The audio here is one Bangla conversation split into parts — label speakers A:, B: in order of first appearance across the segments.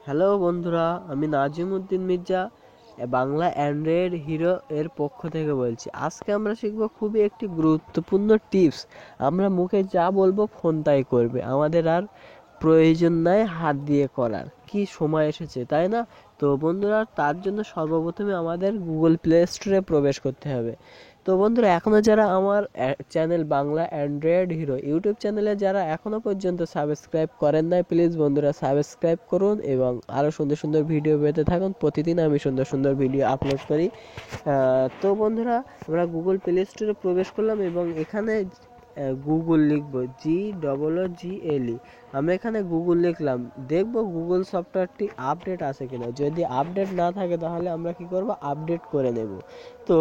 A: হ্যালো বন্ধুরা, আমি নাজিমউদ্দিন মির্জা বাংলা অ্যান্ড্রয়েড হিরো এর পক্ষ থেকে বলছি। আজকে আমরা শিখব খুবই একটি গুরুত্বপূর্ণ টিপস। আমরা মুখে যা বলবো ফোন তাই করবে, আমাদের আর প্রয়োজন নাই হাত দিয়ে করার। কি সময় এসেছে তাই না? তো বন্ধুরা, তার জন্য সর্বপ্রথমে আমাদের গুগল প্লে স্টোরে প্রবেশ করতে হবে। তো বন্ধুরা, এখনও যারা আমার channel Bangla Android hero YouTube চ্যানেলে যারা এখনও পর্যন্ত সাবস্ক্রাইব করেন নাই, প্লিজ বন্ধুরা সাবস্ক্রাইব করুন এবং আরও সুন্দর সুন্দর ভিডিও পেতে থাকুন। প্রতিদিন আমি সুন্দর সুন্দর ভিডিও আপলোড করি। তো বন্ধুরা, আমরা গুগল প্লে স্টোরে প্রবেশ করলাম এবং এখানে গুগল লিখবো, GOOGLE। আমরা এখানে গুগল লিখলাম, দেখবো গুগল সফটওয়্যারটি আপডেট আছে কিনা। যদি আপডেট না থাকে তাহলে আমরা কি করব, আপডেট করে নেব। তো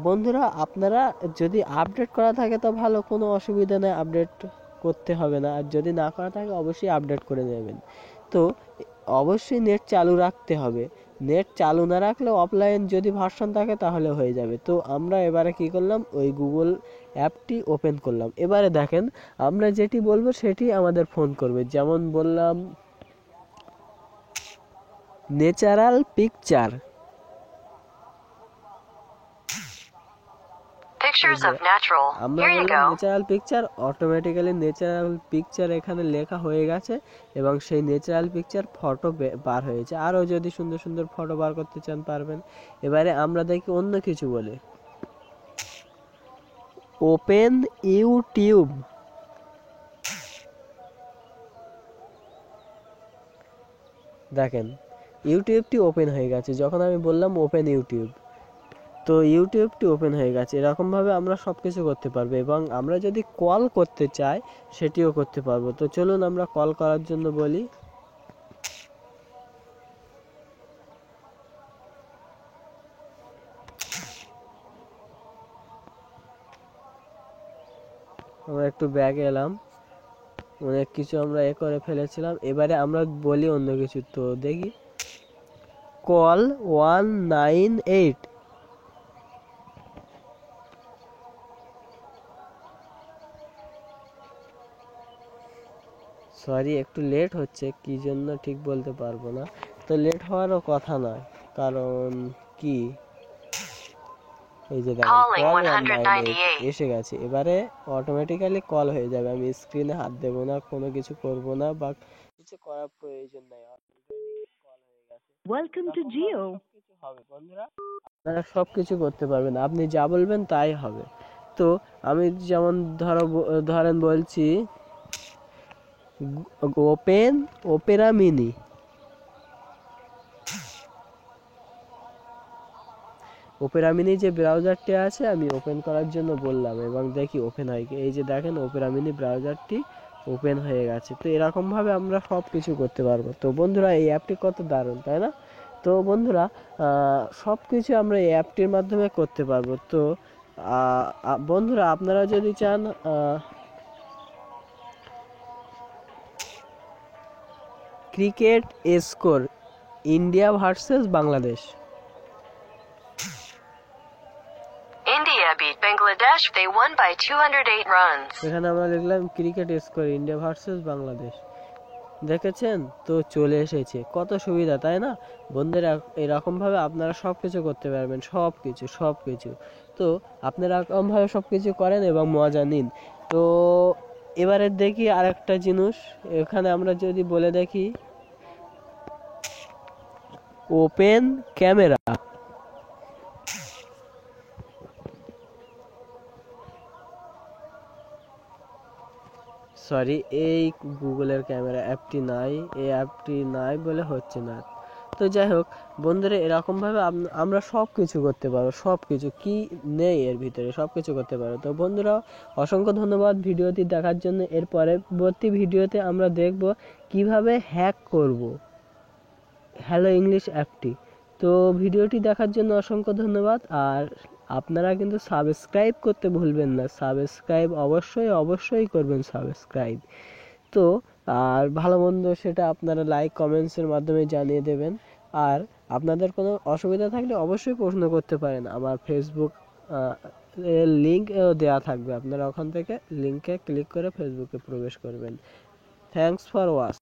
A: বন্ধুরা, আপনারা যদি আপডেট করা থাকে তো ভালো, কোনো অসুবিধা নেই, আপডেট করতে হবে না। আর যদি না করা থাকে অবশ্যই আপডেট করে নেবেন। তো অবশ্যই নেট চালু রাখতে হবে। নেট চালু না রাখলে অফলাইন যদি ভার্সন থাকে তাহলে হয়ে যাবে। তো আমরা এবারে কি করলাম, ওই গুগল অ্যাপটি ওপেন করলাম। এবারে দেখেন, আমরা যেটি বলবো সেটি আমাদের ফোন করবে। যেমন বললাম ন্যাচারাল পিকচার, আমরা বললাম natural picture, automatically natural picture এখানে লেখা হয়ে গেছে এবং সেই ন্যাচারাল পিকচার ফটো বার হয়েছে। আরও যদি সুন্দর সুন্দর ফটো বার করতে চান পারবেন। এবারে আমরা দেখি অন্য কিছু বলে, ওপেন ইউটিউব। দেখেন ইউটিউবটি ওপেন হয়ে গেছে যখন আমি বললাম ওপেন ইউটিউব। তো ইউটিউবটি ওপেন হয়ে গেছে। এরকমভাবে আমরা সব কিছু করতে পারবো এবং আমরা যদি কল করতে চাই সেটিও করতে পারবো। তো চলুন আমরা কল করার জন্য বলি। আমরা একটু ব্যাগে এলাম, অনেক কিছু আমরা করে ফেলেছিলাম। এবারে আমরা বলি অন্য কিছু। তো দেখি, কল 198। সরি, একটু লেট হচ্ছে, কি জন্য ঠিক বলতে পারবো না। তো লেট হওয়ারও কথা নয়, কারণ কি, এই যে দেখেন কল 198 এসে গেছে। এবারে অটোমেটিক্যালি কল হয়ে যাবে। আমি স্ক্রিনে হাত দেবো না, কোনো কিছু করব না বা কিছু করার প্রয়োজন নাই, অলরেডি কল হয়ে গেছে। Welcome to Jio. সবকিছু হবে বন্ধুরা, আপনারা সবকিছু করতে পারবেন, আপনি যা বলবেন তাই হবে। তো আমি যেমন ধরেন বলছি open Opera mini. Opera mini যে ব্রাউজারটি আছে আমি ওপেন করার জন্য বললাম এবং দেখি ওপেন হয় কি। এই যে দেখেন ওপেরা মিনি ব্রাউজারটি ওপেন হয়ে গেছে। তো এরকমভাবে আমরা সব কিছু করতে পারবো। তো বন্ধুরা, এই অ্যাপটি কত দারুণ তাই না? তো বন্ধুরা, সব কিছু আমরা এই অ্যাপটির মাধ্যমে করতে পারবো। তো বন্ধুরা, আপনারা যদি চান cricket score India versus Bangladesh, India beat Bangladesh. They won by 208 runs. এখানে আমরা লিখলাম cricket score India versus Bangladesh. দেখেছেন তো, চলে এসেছে। কত সুবিধা তাই না বন্ধুরা? এরকম ভাবে আপনারা সবকিছু করতে পারবেন, সবকিছু। তো আপনারা এরকম ভাবে সবকিছু করেন এবং মজা নিন। তো এবারে দেখি আরেকটা জিনিস, এখানে আমরা যদি বলে দেখি ওপেন ক্যামেরা। সরি, এই গুগলের ক্যামেরা অ্যাপটি নাই, এই অ্যাপটি নাই বলে হচ্ছে না। তো যাই হোক বন্ধুরা, এরকমভাবে আমরা সব কিছু করতে পারবো, সব কিছু কি নেই এর ভিতরে, সব কিছু করতে পারবো। তো বন্ধুরা, অসংখ্য ধন্যবাদ ভিডিওটি দেখার জন্য। এর পরবর্তী ভিডিওতে আমরা দেখব কিভাবে হ্যাক করব হ্যালো ইংলিশ অ্যাপটি। তো ভিডিওটি দেখার জন্য অসংখ্য ধন্যবাদ। আর আপনারা কিন্তু সাবস্ক্রাইব করতে ভুলবেন না, সাবস্ক্রাইব অবশ্যই করবেন সাবস্ক্রাইব। তো আর ভালো মন্দ সেটা আপনারা লাইক কমেন্টসের মাধ্যমে জানিয়ে দেবেন। আর আপনাদের কোনো অসুবিধা থাকলে অবশ্যই প্রশ্ন করতে পারেন। আমার ফেসবুক এর লিঙ্ক দেওয়া থাকবে, আপনারা ওখান থেকে লিঙ্কে ক্লিক করে ফেসবুকে প্রবেশ করবেন। Thanks for watch.